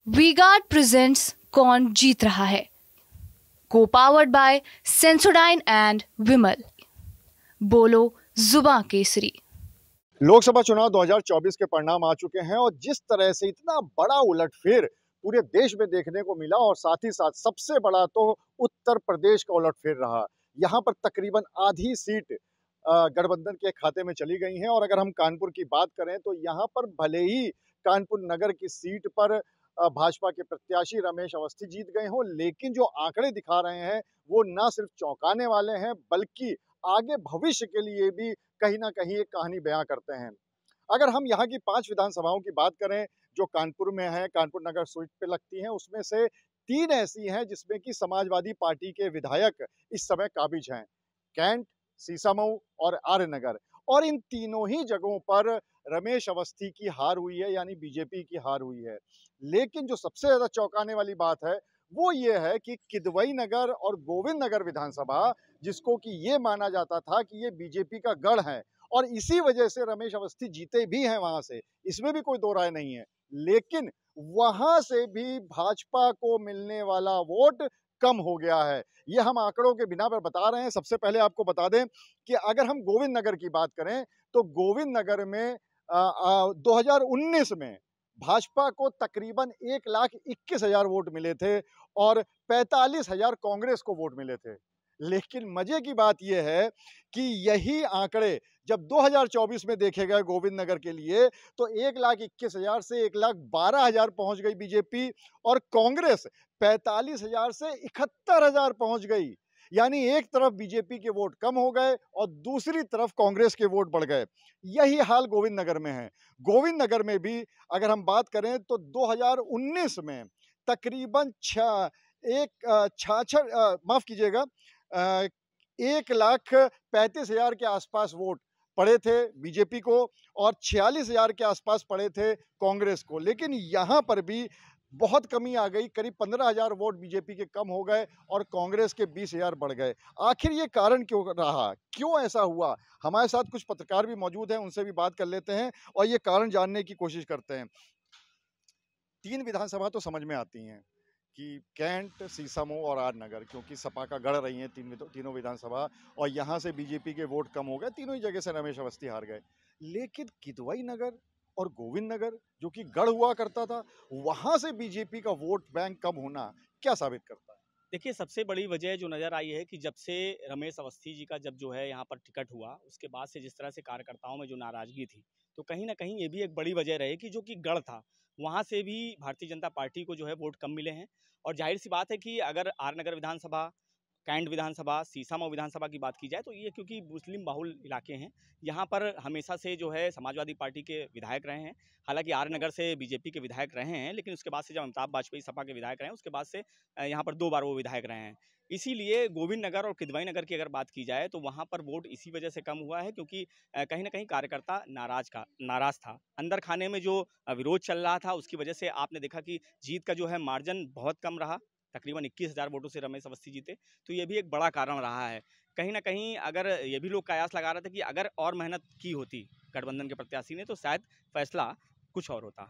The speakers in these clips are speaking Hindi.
वी-गार्ड प्रेजेंट्स कौन जीत रहा है, को पावर्ड बाय सेंसोडाइन एंड विमल। बोलो जुबां केसरी। लोकसभा चुनाव 2024 के परिणाम आ चुके हैं और जिस तरह से इतना बड़ा उलटफेर पूरे देश में देखने को मिला और साथ ही साथ सबसे बड़ा तो उत्तर प्रदेश का उलटफेर रहा। यहाँ पर तकरीबन आधी सीट गठबंधन के खाते में चली गई हैं और अगर हम कानपुर की बात करें तो यहाँ पर भले ही कानपुर नगर की सीट पर भाजपा के प्रत्याशी रमेश अवस्थी जीत गए हों, लेकिन जो आंकड़े दिखा रहे हैं वो ना सिर्फ चौंकाने वाले हैं बल्कि आगे भविष्य के लिए भी कहीं ना कहीं एक कहानी बयां करते हैं। अगर हम यहाँ की 5 विधानसभाओं की बात करें जो कानपुर में है, कानपुर नगर सीट पे लगती हैं, उसमें से 3 ऐसी हैं जिसमें कि समाजवादी पार्टी के विधायक इस समय काबिज हैं। कैंट, सीसामऊ और आर्यनगर। और इन तीनों ही जगहों पर रमेश अवस्थी की हार हुई है, यानी बीजेपी की हार हुई है। लेकिन जो सबसे ज्यादा चौंकाने वाली बात है वो ये है कि किदवई नगर और गोविंद नगर विधानसभा, जिसको कि ये माना जाता था कि ये बीजेपी का गढ़ है और इसी वजह से रमेश अवस्थी जीते भी हैं वहां से, इसमें भी कोई दो राय नहीं है, लेकिन वहां से भी भाजपा को मिलने वाला वोट कम हो गया है। ये हम आंकड़ों के बिना पर बता रहे हैं। सबसे पहले आपको बता दें कि अगर हम गोविंद नगर की बात करें तो गोविंद नगर में 2019 में भाजपा को तकरीबन 1,21,000 वोट मिले थे और 45,000 कांग्रेस को वोट मिले थे। लेकिन मजे की बात यह है कि यही आंकड़े जब 2024 में देखे गए गोविंद नगर के लिए तो 1,21,000 से 1,12,000 पहुंच गई बीजेपी और कांग्रेस 45,000 से 71,000 पहुंच गई। यानी एक तरफ बीजेपी के वोट कम हो गए और दूसरी तरफ कांग्रेस के वोट बढ़ गए। यही हाल गोविंद नगर में है। गोविंद नगर में भी अगर हम बात करें तो 2019 में तकरीबन माफ कीजिएगा 1,35,000 के आसपास वोट पड़े थे बीजेपी को और 46,000 के आसपास पड़े थे कांग्रेस को। लेकिन यहाँ पर भी बहुत कमी आ गई, करीब 15,000 वोट बीजेपी के कम हो गए और कांग्रेस के 20,000 बढ़ गए। आखिर ये कारण क्यों रहा, क्यों ऐसा हुआ? हमारे साथ कुछ पत्रकार भी मौजूद हैं, उनसे भी बात कर लेते हैं और ये कारण जानने की कोशिश करते हैं। 3 विधानसभा तो समझ में आती हैं कि कैंट, सीसामऊ और आरनगर, क्योंकि सपा का गढ़ रही हैं तीनों विधानसभा और यहाँ से बीजेपी के वोट कम हो गए, तीनों ही जगह से रमेश अवस्थी हार गए। लेकिन किदवई नगर और गोविंद नगर जो कि गढ़ हुआ करता था, वहां से बीजेपी का वोट बैंक कम होना क्या साबित करता है? देखिए, सबसे बड़ी वजह जो नज़र आई है कि जब से रमेश अवस्थी जी का जब जो है यहाँ पर टिकट हुआ, उसके बाद से जिस तरह से कार्यकर्ताओं में जो नाराज़गी थी, तो कहीं न कहीं ये भी एक बड़ी वजह रही कि जो कि गढ़ था, वहाँ से भी भारतीय जनता पार्टी को जो है वोट कम मिले हैं। और ज़ाहिर-सी बात है कि अगर आर नगर विधानसभा, कैंट विधानसभा, सीसामऊ विधानसभा की बात की जाए तो ये क्योंकि मुस्लिम बहुल इलाके हैं, यहाँ पर हमेशा से जो है समाजवादी पार्टी के विधायक रहे हैं। हालाँकि आर नगर से बीजेपी के विधायक रहे हैं, लेकिन उसके बाद से जब अमिताभ बाजपेयी सपा के विधायक रहे हैं, उसके बाद से यहाँ पर 2 बार वो विधायक रहे हैं। इसीलिए गोविंद नगर और किदवई नगर की अगर बात की जाए तो वहाँ पर वोट इसी वजह से कम हुआ है क्योंकि कहीं न कहीं कार्यकर्ता नाराज़ था। अंदर खाने में जो विरोध चल रहा था उसकी वजह से आपने देखा कि जीत का जो है मार्जिन बहुत कम रहा, तकरीबन 21,000 वोटों से रमेश अवस्थी जीते, तो ये भी एक बड़ा कारण रहा है। कहीं न कहीं अगर ये भी लोग कयास लगा रहे थे कि अगर और मेहनत की होती गठबंधन के प्रत्याशी ने तो शायद फैसला कुछ और होता।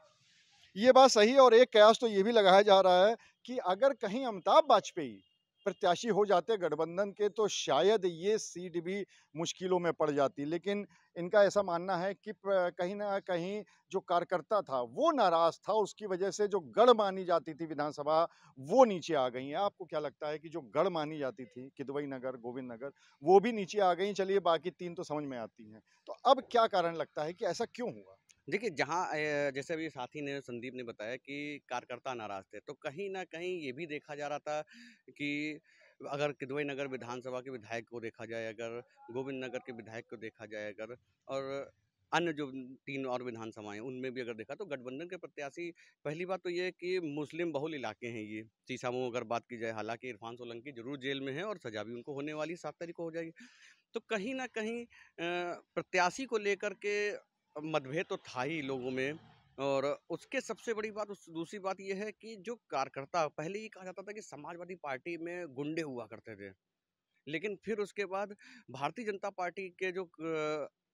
ये बात सही है और एक कयास तो ये भी लगाया जा रहा है कि अगर कहीं अमिताभ बाजपेयी प्रत्याशी हो जाते गठबंधन के तो शायद ये सीट भी मुश्किलों में पड़ जाती। लेकिन इनका ऐसा मानना है कि कहीं ना कहीं जो कार्यकर्ता था वो नाराज था, उसकी वजह से जो गढ़ मानी जाती थी विधानसभा वो नीचे आ गई है। आपको क्या लगता है कि जो गढ़ मानी जाती थी किदवई नगर, गोविंद नगर, वो भी नीचे आ गई? चलिए बाकी 3 तो समझ में आती हैं, तो अब क्या कारण लगता है कि ऐसा क्यों हुआ? देखिए, जहाँ जैसे अभी साथी ने संदीप ने बताया कि कार्यकर्ता नाराज़ थे, तो कहीं न कहीं ये भी देखा जा रहा था कि अगर किदवई नगर विधानसभा के विधायक को देखा जाए, अगर गोविंद नगर के विधायक को देखा जाए, अगर और अन्य जो 3 और विधानसभाएँ, उनमें भी अगर देखा तो गठबंधन के प्रत्याशी, पहली बात तो ये है कि मुस्लिम बहुल इलाके हैं ये। सीसामऊ अगर बात की जाए, हालाँकि इरफान सोलंकी ज़रूर जेल में है और सज़ा भी उनको होने वाली 7 तारीख को हो जाएगी। तो कहीं न कहीं प्रत्याशी को लेकर के मतभेद तो था ही लोगों में। और उसके सबसे बड़ी बात उस दूसरी बात ये है कि जो कार्यकर्ता, पहले ये कहा जाता था कि समाजवादी पार्टी में गुंडे हुआ करते थे, लेकिन फिर उसके बाद भारतीय जनता पार्टी के जो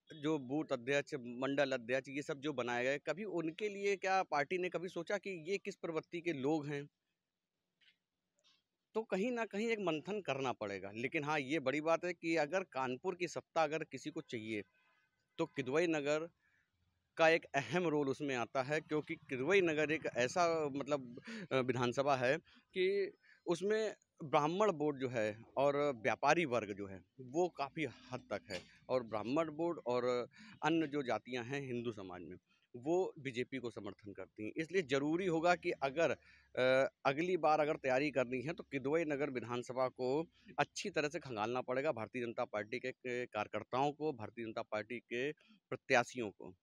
जो बूथ अध्यक्ष, मंडल अध्यक्ष, ये सब जो बनाए गए, कभी उनके लिए क्या पार्टी ने कभी सोचा कि ये किस प्रवृत्ति के लोग हैं? तो कहीं ना कहीं एक मंथन करना पड़ेगा। लेकिन हाँ, ये बड़ी बात है कि अगर कानपुर की सत्ता अगर किसी को चाहिए तो किदवई नगर का एक अहम रोल उसमें आता है, क्योंकि किदवई नगर एक ऐसा मतलब विधानसभा है कि उसमें ब्राह्मण वोट जो है और व्यापारी वर्ग जो है वो काफ़ी हद तक है, और ब्राह्मण वोट और अन्य जो जातियां हैं हिंदू समाज में वो बीजेपी को समर्थन करती हैं। इसलिए ज़रूरी होगा कि अगर अगली बार अगर तैयारी करनी है तो किदवई नगर विधानसभा को अच्छी तरह से खंगालना पड़ेगा भारतीय जनता पार्टी के कार्यकर्ताओं को, भारतीय जनता पार्टी के प्रत्याशियों को।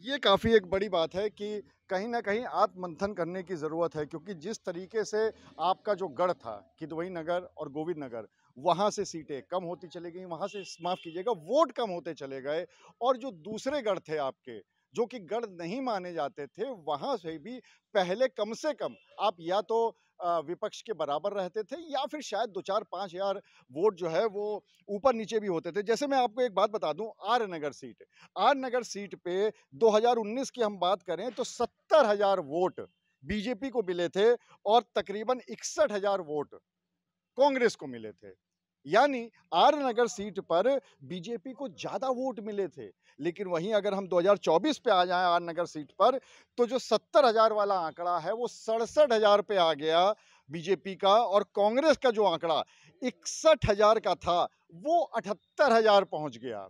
ये काफ़ी एक बड़ी बात है कि कहीं न कहीं आत्ममंथन करने की ज़रूरत है, क्योंकि जिस तरीके से आपका जो गढ़ था किदवई नगर और गोविंद नगर, वहाँ से सीटें कम होती चली गई, वहाँ से माफ़ कीजिएगा वोट कम होते चले गए, और जो दूसरे गढ़ थे आपके, जो कि गढ़ नहीं माने जाते थे, वहाँ से भी पहले कम से कम आप या तो विपक्ष के बराबर रहते थे या फिर शायद 2-4-5 हज़ार वोट जो है वो ऊपर-नीचे भी होते थे। जैसे मैं आपको एक बात बता दूँ, आर नगर सीट पे 2019 की हम बात करें तो 70,000 वोट बीजेपी को मिले थे और तकरीबन 61,000 वोट कांग्रेस को मिले थे। यानी आर नगर सीट पर बीजेपी को ज्यादा वोट मिले थे। लेकिन वहीं अगर हम 2024 पे आ जाएं आर नगर सीट पर, तो जो 70,000 वाला आंकड़ा है वो 67,000 पे आ गया बीजेपी का, और कांग्रेस का जो आंकड़ा 61,000 का था वो 78,000 पहुंच गया।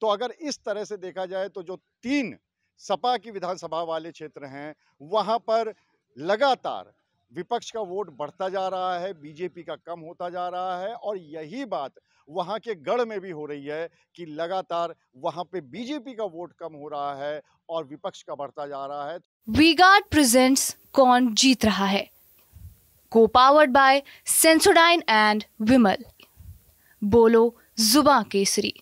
तो अगर इस तरह से देखा जाए तो जो 3 सपा की विधानसभा वाले क्षेत्र हैं, वहां पर लगातार विपक्ष का वोट बढ़ता जा रहा है, बीजेपी का कम होता जा रहा है, और यही बात वहां के गढ़ में भी हो रही है कि लगातार वहां पे बीजेपी का वोट कम हो रहा है और विपक्ष का बढ़ता जा रहा है। वी-गार्ड प्रेजेंट्स कौन जीत रहा है, को पावर्ड बाय सेंसोडाइन एंड विमल। बोलो जुबां केसरी।